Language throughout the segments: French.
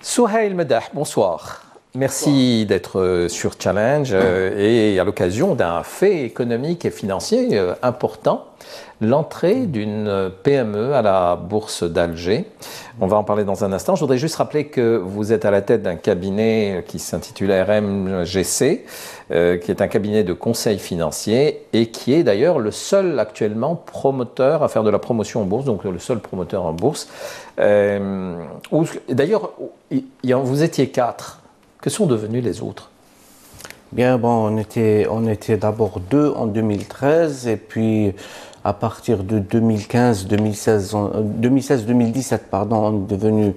Souhail Medah, bonsoir. Merci d'être sur Challenge et à l'occasion d'un fait économique et financier important, l'entrée d'une PME à la bourse d'Alger. On va en parler dans un instant. Je voudrais juste rappeler que vous êtes à la tête d'un cabinet qui s'intitule RMGC, qui est un cabinet de conseil financier et qui est d'ailleurs le seul actuellement promoteur à faire de la promotion en bourse, donc le seul promoteur en bourse. D'ailleurs, vous étiez 4. Que sont devenus les autres? Bien, bon, on était d'abord 2 en 2013 et puis à partir de 2016-2017, pardon, on est devenu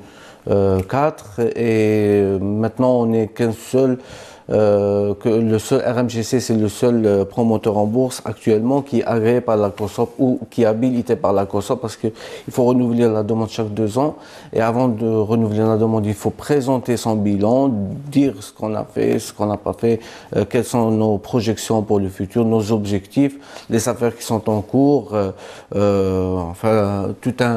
4 et maintenant on n'est qu'un seul. Que le seul RMGC, c'est le seul promoteur en bourse actuellement qui est agréé par la COSOP ou qui est habilité par la COSOP parce qu'il faut renouveler la demande chaque 2 ans. Et avant de renouveler la demande, il faut présenter son bilan, dire ce qu'on a fait, ce qu'on n'a pas fait, quelles sont nos projections pour le futur, nos objectifs, les affaires qui sont en cours, enfin,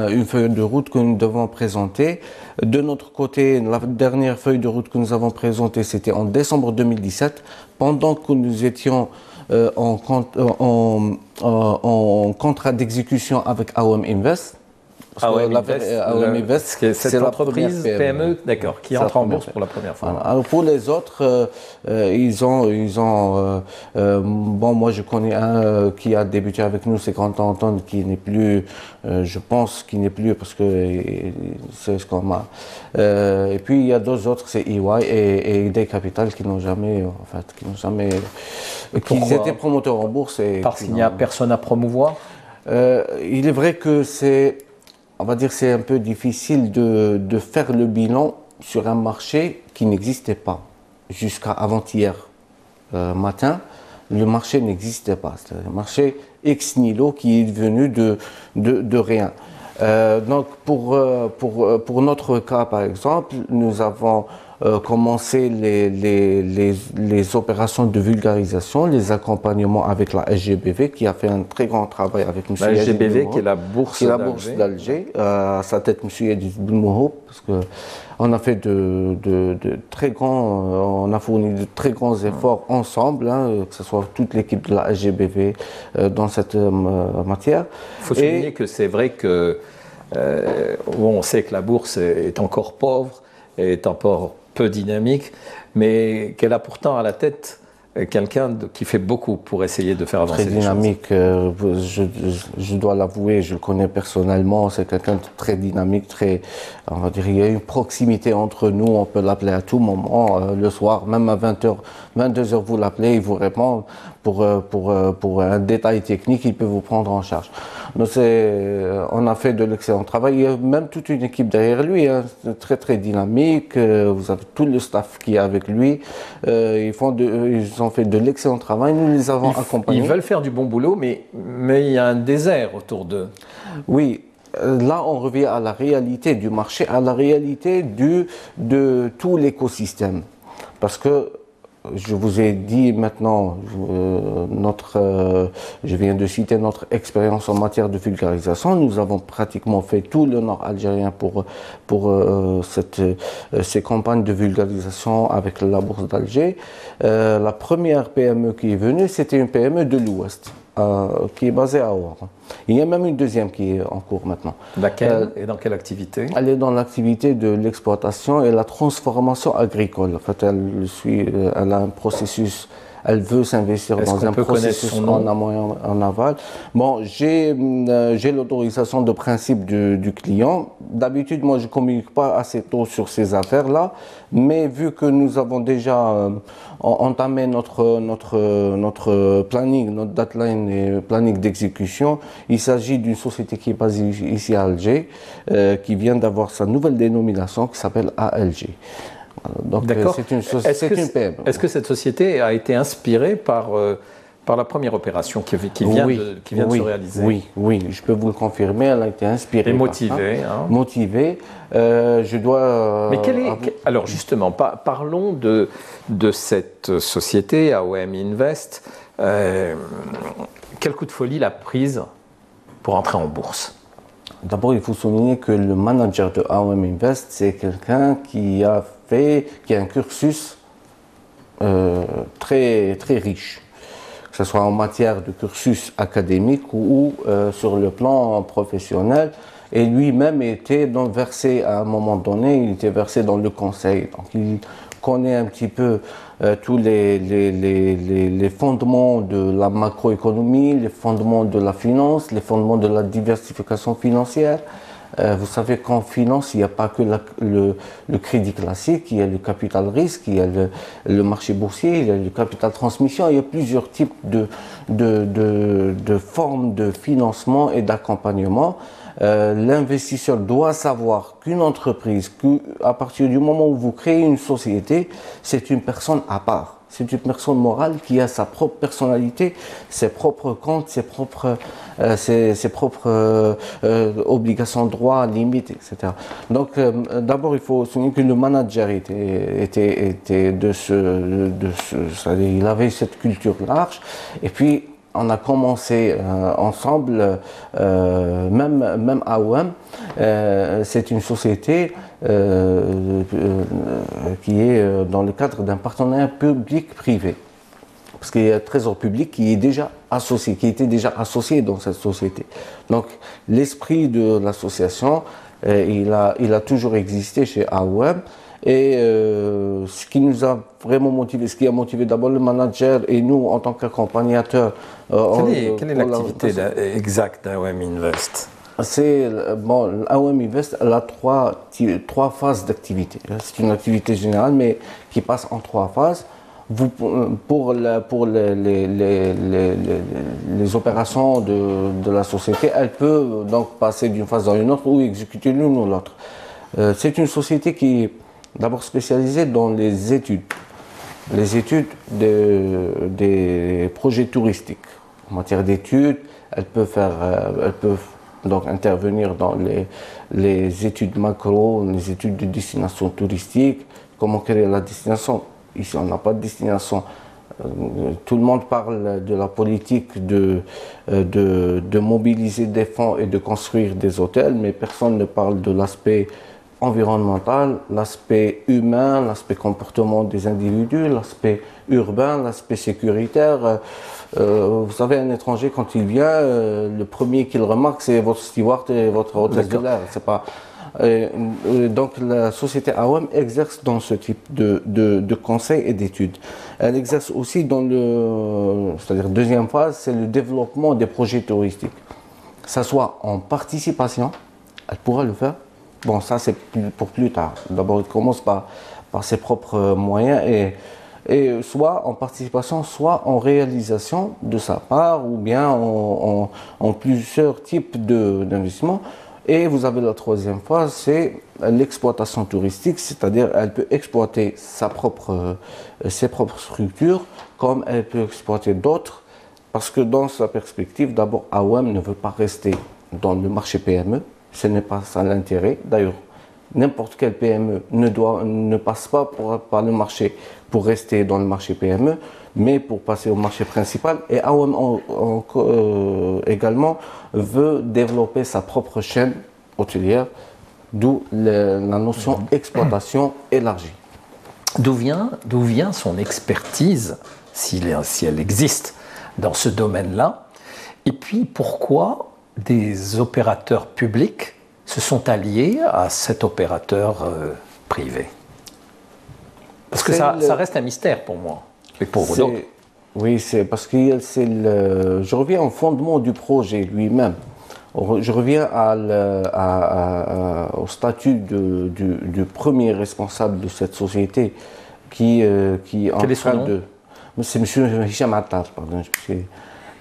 une feuille de route que nous devons présenter. De notre côté, la dernière feuille de route que nous avons présentée, c'était en décembre 2017, pendant que nous étions en contrat d'exécution avec AOM Invest. AOM Invest, c'est l'entreprise PME, d'accord, qui entre en bourse pour la première fois. Voilà. Alors pour les autres, bon, moi je connais un qui a débuté avec nous, c'est Grand Anton, qui n'est plus, je pense qu'il n'est plus parce que c'est ce qu'on a. Et puis il y a deux autres, c'est EY et Day Capital qui n'ont jamais, qui étaient promoteurs en bourse. Parce qu'il n'y a personne à promouvoir. Il est vrai que on va dire, c'est un peu difficile de faire le bilan sur un marché qui n'existait pas. Jusqu'à avant-hier matin, le marché n'existait pas. C'est un marché ex nihilo qui est venu de rien. Donc, pour notre cas, par exemple, nous avons commencé les opérations de vulgarisation, les accompagnements avec la SGBV qui a fait un très grand travail avec M. La SGBV qui est la bourse d'Alger, à sa tête M. Yadid Boulmouhoub, parce que on a fait on a fourni de très grands efforts ensemble, que ce soit toute l'équipe de la SGBV dans cette matière. Il faut souligner que c'est vrai que on sait que la bourse est encore pauvre, est encore peu dynamique, mais qu'elle a pourtant à la tête quelqu'un qui fait beaucoup pour essayer de faire avancer les choses. Très dynamique, je dois l'avouer, je le connais personnellement, c'est quelqu'un de très dynamique, on va dire, il y a une proximité entre nous, on peut l'appeler à tout moment, le soir, même à 20h, 22h, vous l'appelez, il vous répond, pour un détail technique, il peut vous prendre en charge. Donc on a fait de l'excellent travail, il y a même toute une équipe derrière lui, très très dynamique, vous avez tout le staff qui est avec lui, ils ont fait de l'excellent travail, nous les avons accompagnés. Ils veulent faire du bon boulot, mais il y a un désert autour d'eux. Oui, là on revient à la réalité du marché, à la réalité de tout l'écosystème. Parce que je vous ai dit maintenant, je viens de citer notre expérience en matière de vulgarisation. Nous avons pratiquement fait tout le nord algérien pour ces campagnes de vulgarisation avec la bourse d'Alger. La première PME qui est venue, c'était une PME de l'Ouest, qui est basée à Ouar. Il y a même une deuxième qui est en cours maintenant. Laquelle et dans quelle activité? Elle est dans l'activité de l'exploitation et la transformation agricole. En fait, elle a un processus, elle veut s'investir dans un processus en amont et en aval. Bon, j'ai l'autorisation de principe du client. D'habitude, moi, je ne communique pas assez tôt sur ces affaires-là, mais vu que nous avons déjà entamé notre planning, notre deadline et planning d'exécution, il s'agit d'une société qui est basée ici à Alger, qui vient d'avoir sa nouvelle dénomination qui s'appelle ALG. Donc c'est une PME. Est-ce que cette société a été inspirée par la première opération qui vient de se réaliser? Oui, je peux vous le confirmer, elle a été inspirée. Et motivée. Motivée. Alors justement, parlons de cette société, AOM Invest. Quel coup de folie l'a prise pour entrer en bourse? D'abord, il faut souligner que le manager de AOM Invest, c'est quelqu'un qui a un cursus très, très riche, que ce soit en matière de cursus académique ou sur le plan professionnel. Et lui-même était donc versé à un moment donné, il était versé dans le conseil. Donc il connaît un petit peu tous les fondements de la macroéconomie, les fondements de la finance, les fondements de la diversification financière. Vous savez qu'en finance, il n'y a pas que le crédit classique, il y a le capital risque, il y a le marché boursier, il y a le capital transmission, il y a plusieurs types de formes de financement et d'accompagnement. L'investisseur doit savoir qu'une entreprise, à partir du moment où vous créez une société, c'est une personne à part. C'est une personne morale qui a sa propre personnalité, ses propres comptes, ses propres obligations, droits, limites, etc. Donc, d'abord, il faut souligner que le manager était c'est-à-dire, il avait cette culture large. Et puis, on a commencé ensemble, même AOM, c'est une société qui est dans le cadre d'un partenariat public-privé. Parce qu'il y a un trésor public qui est déjà associé, qui était déjà associé dans cette société. Donc l'esprit de l'association, il a toujours existé chez AOM. Et ce qui nous a vraiment motivé, ce qui a motivé d'abord le manager et nous en tant qu'accompagnateurs. Quelle est l'activité exacte d'AOM Invest? AOM Invest, elle a trois phases d'activité. C'est une activité générale, mais qui passe en trois phases. Pour les opérations de la société, elle peut donc passer d'une phase dans une autre ou exécuter l'une ou l'autre. C'est une société qui est d'abord spécialisée dans les études des projets touristiques. En matière d'études, elle peut donc intervenir dans les études macro, les études de destination touristique, comment créer la destination. Ici, on n'a pas de destination. Tout le monde parle de la politique de mobiliser des fonds et de construire des hôtels, mais personne ne parle de l'aspect environnemental, l'aspect humain, l'aspect comportement des individus, l'aspect urbain, l'aspect sécuritaire. Vous savez, un étranger, quand il vient, le premier qu'il remarque, c'est votre steward et votre hôtesse de l'air. C'est pas... donc la société AOM exerce dans ce type de conseils et d'études. Elle exerce aussi dans c'est-à-dire deuxième phase, c'est le développement des projets touristiques. Que ce soit en participation, elle pourra le faire. Bon, ça c'est pour plus tard. D'abord, elle commence par ses propres moyens et soit en participation, soit en réalisation de sa part ou bien en plusieurs types d'investissements. Et vous avez la troisième phase, c'est l'exploitation touristique, c'est-à-dire elle peut exploiter ses propres structures comme elle peut exploiter d'autres, parce que dans sa perspective, d'abord AOM ne veut pas rester dans le marché PME, ce n'est pas ça l'intérêt. D'ailleurs, n'importe quelle PME ne passe pas par le marché pour rester dans le marché PME, mais pour passer au marché principal. Et AOM également veut développer sa propre chaîne hôtelière, d'où la notion exploitation élargie. D'où vient son expertise, si elle existe, dans ce domaine-là? Et puis pourquoi des opérateurs publics se sont alliés à cet opérateur privé? Parce que ça reste un mystère pour moi. Et pour vous d'autres. Oui, c'est parce que je reviens au fondement du projet lui-même. Je reviens au statut du premier responsable de cette société qui Quel est son nom? C'est M. Hicham Attar, pardon. C'est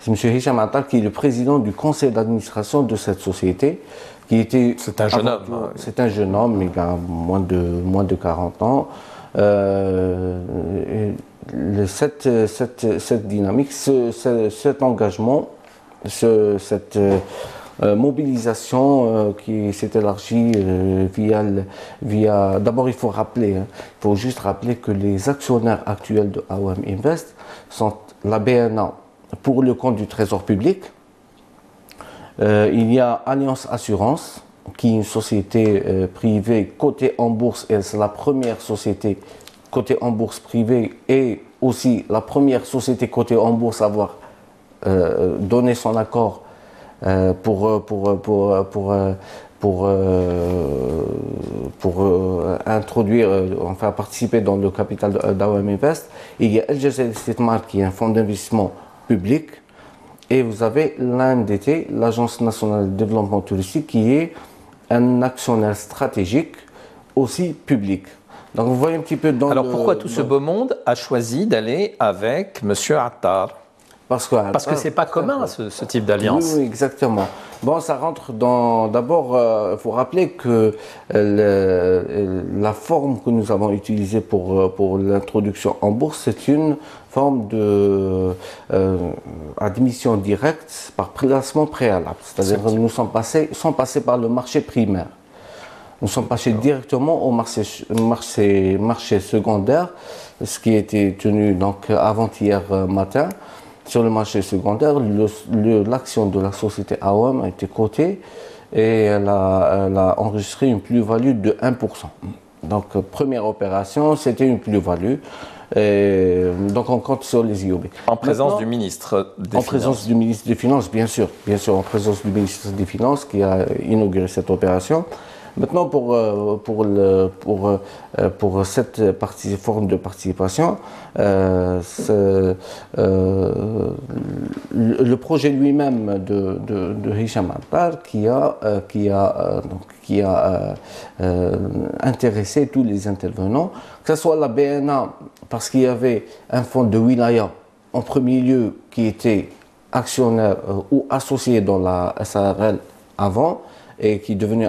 M. Hicham Attar qui est le président du conseil d'administration de cette société. C'est un jeune homme. C'est un jeune homme, il a moins de 40 ans. Cette dynamique, cet engagement, cette mobilisation qui s'est élargie via d'abord il faut juste rappeler que les actionnaires actuels de AOM Invest sont la BNA pour le compte du Trésor public, Il y a Alliance Assurance, qui est une société privée cotée en bourse, et c'est la première société cotée en bourse privée et aussi la première société cotée en bourse à avoir donné son accord pour introduire, enfin participer dans le capital d'AOM Invest. Il y a Al Jazeera Istithmar qui est un fonds d'investissement public, et vous avez l'ANDT, l'Agence nationale de développement touristique, qui est un actionnaire stratégique aussi public. Donc vous voyez un petit peu dans. Alors pourquoi tout ce beau monde a choisi d'aller avec M. Attar? Parce que c'est pas commun ce type d'alliance. Oui, exactement. Bon, ça rentre dans. D'abord, il faut rappeler que la forme que nous avons utilisée pour l'introduction en bourse, c'est une forme d'admission directe par placement préalable. C'est-à-dire que nous sommes passés, sans passer par le marché primaire. Nous sommes passés directement au marché secondaire, ce qui a été tenu donc avant-hier matin. Sur le marché secondaire, l'action de la société AOM a été cotée et elle a enregistré une plus-value de 1%. Donc, première opération, c'était une plus-value. Donc, on compte sur les IOB. En présence du ministre des Finances. En présence du ministre des Finances, bien sûr, en présence du ministre des Finances qui a inauguré cette opération. Maintenant, pour cette forme de participation, le projet lui-même de Hicham Attar qui a intéressé tous les intervenants, que ce soit la BNA, parce qu'il y avait un fonds de wilaya en premier lieu qui était actionnaire ou associé dans la SARL avant, et qui est devenu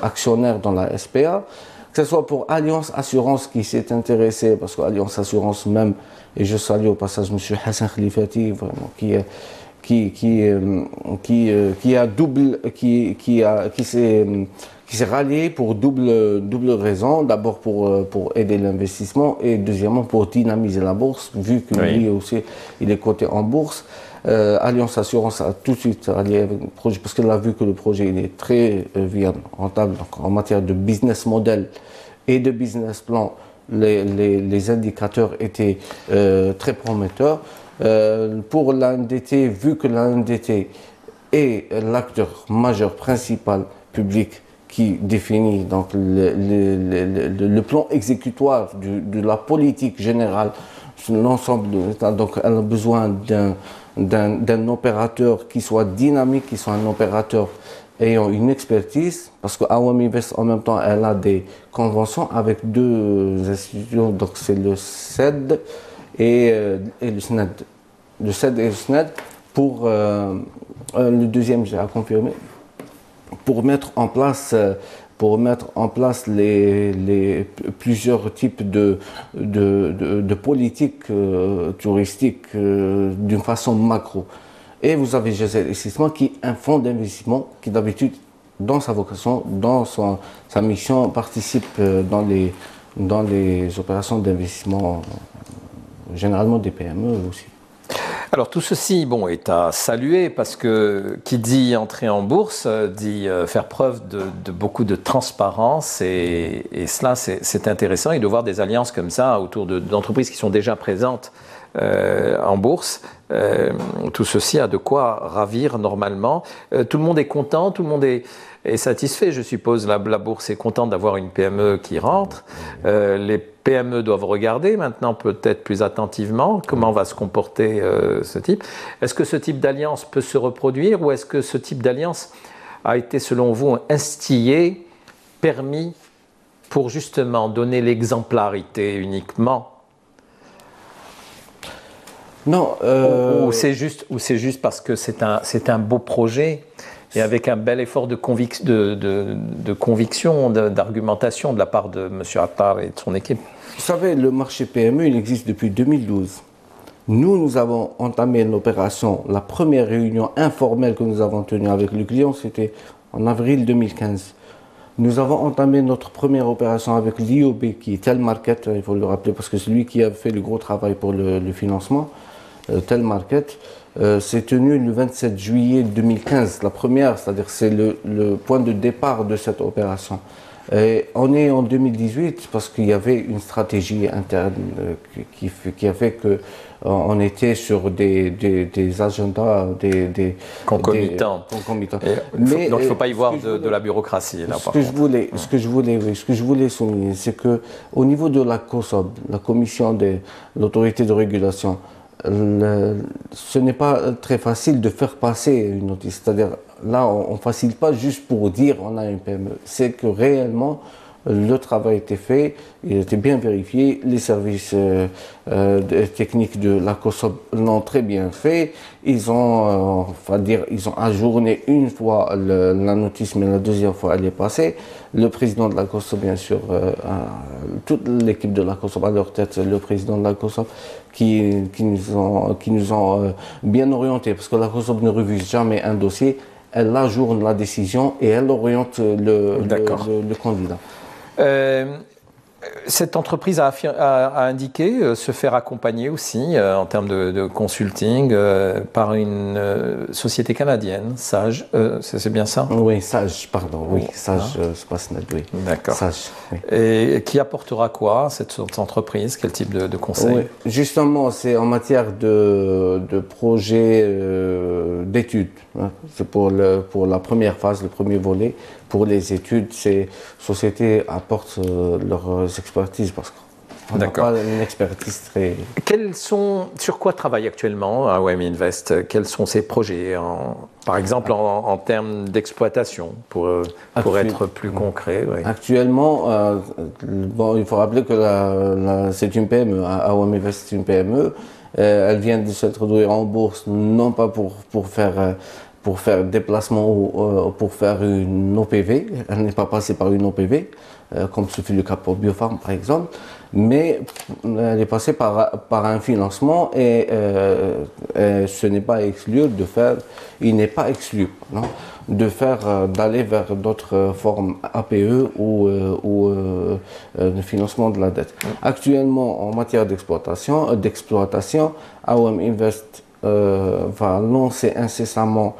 actionnaire dans la SPA, que ce soit pour Alliance Assurance qui s'est intéressé, parce qu'Alliance Assurance même, et je salue au passage M. Hassan Khalifati, vraiment, qui s'est rallié pour double raison. D'abord pour aider l'investissement et deuxièmement pour dynamiser la bourse, vu que lui aussi il est coté en bourse. Alliance Assurance a tout de suite allié avec le projet parce qu'elle a vu que le projet il est très viable, rentable. Donc, en matière de business model et de business plan, les indicateurs étaient très prometteurs. Pour l'ANDT, vu que l'ANDT est l'acteur majeur principal public qui définit donc le plan exécutoire de la politique générale sur l'ensemble de l'État, donc elle a besoin d'un opérateur qui soit dynamique, qui soit un opérateur ayant une expertise, parce que AOM Invest en même temps elle a des conventions avec deux institutions, donc c'est le CED et le SNED. Le CED et le SNED pour le deuxième j'ai à confirmer, pour mettre en place plusieurs types de politiques touristiques d'une façon macro. Et vous avez Jazeera Investissement qui est un fonds d'investissement qui d'habitude, dans sa vocation, dans sa mission, participe dans les opérations d'investissement, généralement des PME aussi. Alors tout ceci est à saluer parce que qui dit entrer en bourse dit faire preuve de beaucoup de transparence et cela c'est intéressant, et de voir des alliances comme ça autour d'entreprises qui sont déjà présentes en bourse. Tout ceci a de quoi ravir normalement. Tout le monde est content, tout le monde est satisfait, je suppose. La bourse est contente d'avoir une PME qui rentre. Les PME doivent regarder maintenant peut-être plus attentivement comment va se comporter ce type. Est-ce que ce type d'alliance peut se reproduire, ou est-ce que ce type d'alliance a été selon vous instillé, permis pour justement donner l'exemplarité uniquement? Non. Ou c'est juste parce que c'est un beau projet et avec un bel effort de conviction, d'argumentation de la part de M. Attar et de son équipe. Vous savez, le marché PME, il existe depuis 2012. Nous avons entamé l'opération, la première réunion informelle que nous avons tenue avec le client, c'était en avril 2015. Nous avons entamé notre première opération avec l'IOB, qui est Telmarket, il faut le rappeler, parce que c'est lui qui a fait le gros travail pour le financement. Telmarket, s'est tenue le 27 juillet 2015. La première, c'est-à-dire c'est le point de départ de cette opération. Et on est en 2018 parce qu'il y avait une stratégie interne qui a fait que on était sur des agendas, des concomitants. Donc il ne faut pas y voir de la bureaucratie. Là, ce que je voulais souligner, c'est que au niveau de la COSOB, la commission de l'autorité de régulation, ce n'est pas très facile de faire passer une notice. C'est-à-dire, là, on ne facilite pas juste pour dire on a une PME. C'est que réellement, le travail était fait, il était bien vérifié, les services techniques de la COSOB l'ont très bien fait. Ils ont ajourné une fois la notice, mais la deuxième fois elle est passée. Le président de la COSOB, bien sûr, toute l'équipe de la COSOB à leur tête, le président de la COSOB, qui nous ont bien orientés, parce que la COSOB ne refuse jamais un dossier, elle ajourne la décision et elle oriente le candidat. Cette entreprise a indiqué se faire accompagner aussi en termes de consulting par une société canadienne, Sage, c'est bien ça? Oui, Sage, pardon, oui, Sage, c'est pas Snell, oui. D'accord. Sage, oui. Et qui apportera quoi, cette entreprise? Quel type de conseils? Oui, justement, c'est en matière de projet d'études. Hein. C'est pour la première phase, le premier volet. Pour les études, ces sociétés apportent leurs expertises parce qu'on n'a pas une expertise très... Sur quoi travaille actuellement AOM Invest? Quels sont ses projets, par exemple en termes d'exploitation, pour être plus concret? Oui. Actuellement, il faut rappeler que c'est une PME. AOM Invest, c'est une PME. Elle vient de s'introduire en bourse, non pas pour faire déplacement ou pour faire une OPV. Elle n'est pas passée par une OPV, comme ce fut le cas pour Biopharm par exemple, mais elle est passée par un financement et ce n'est pas exclu de faire, il n'est pas exclu d'aller vers d'autres formes APE ou de financement de la dette. Actuellement, en matière d'exploitation, AOM Invest va lancer incessamment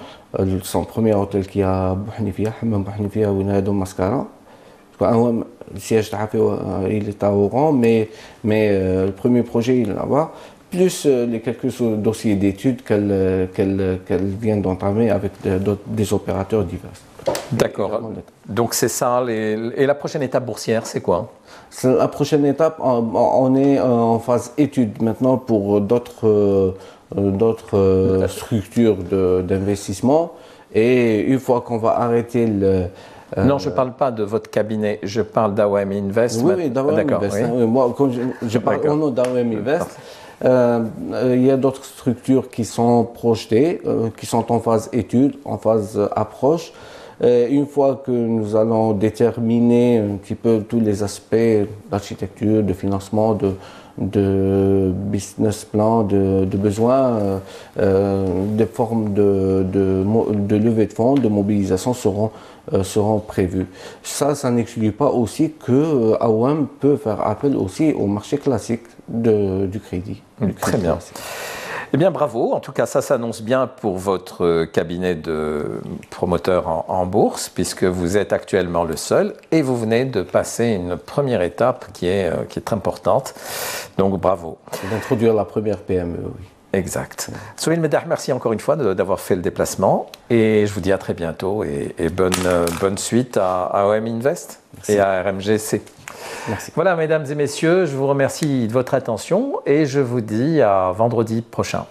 son premier hôtel qui est à Bouhnifia, Hammam Bouhnifia ou Nado Mascara. Le siège il est à Oran, mais le premier projet il est là-bas, plus les quelques dossiers d'études qu'elle vient d'entamer avec des opérateurs divers. D'accord. Donc c'est ça. Et la prochaine étape boursière, c'est quoi? La prochaine étape, on est en phase étude maintenant pour d'autres structures d'investissement. Et une fois qu'on va arrêter non, je ne parle pas de votre cabinet, je parle d'AOM Invest. Oui, d'AOM Invest. Oui. Moi, quand je parle au nom d'AOM Invest, il y a d'autres structures qui sont projetées, qui sont en phase étude, en phase approche. Une fois que nous allons déterminer un petit peu tous les aspects d'architecture, de financement, de business plan, de besoins, des formes de levée de fonds, de mobilisation seront prévues. Ça n'exclut pas aussi que AOM peut faire appel aussi au marché classique du crédit. Très bien. Eh bien, bravo. En tout cas, ça s'annonce bien pour votre cabinet de promoteur en bourse, puisque vous êtes actuellement le seul et vous venez de passer une première étape qui est très importante. Donc, bravo. D'introduire la première PME, oui. Exact. Souheil Meddah, merci encore une fois d'avoir fait le déplacement et je vous dis à très bientôt et bonne suite à AOM Invest et à RMGC. Merci. Voilà, mesdames et messieurs, je vous remercie de votre attention et je vous dis à vendredi prochain.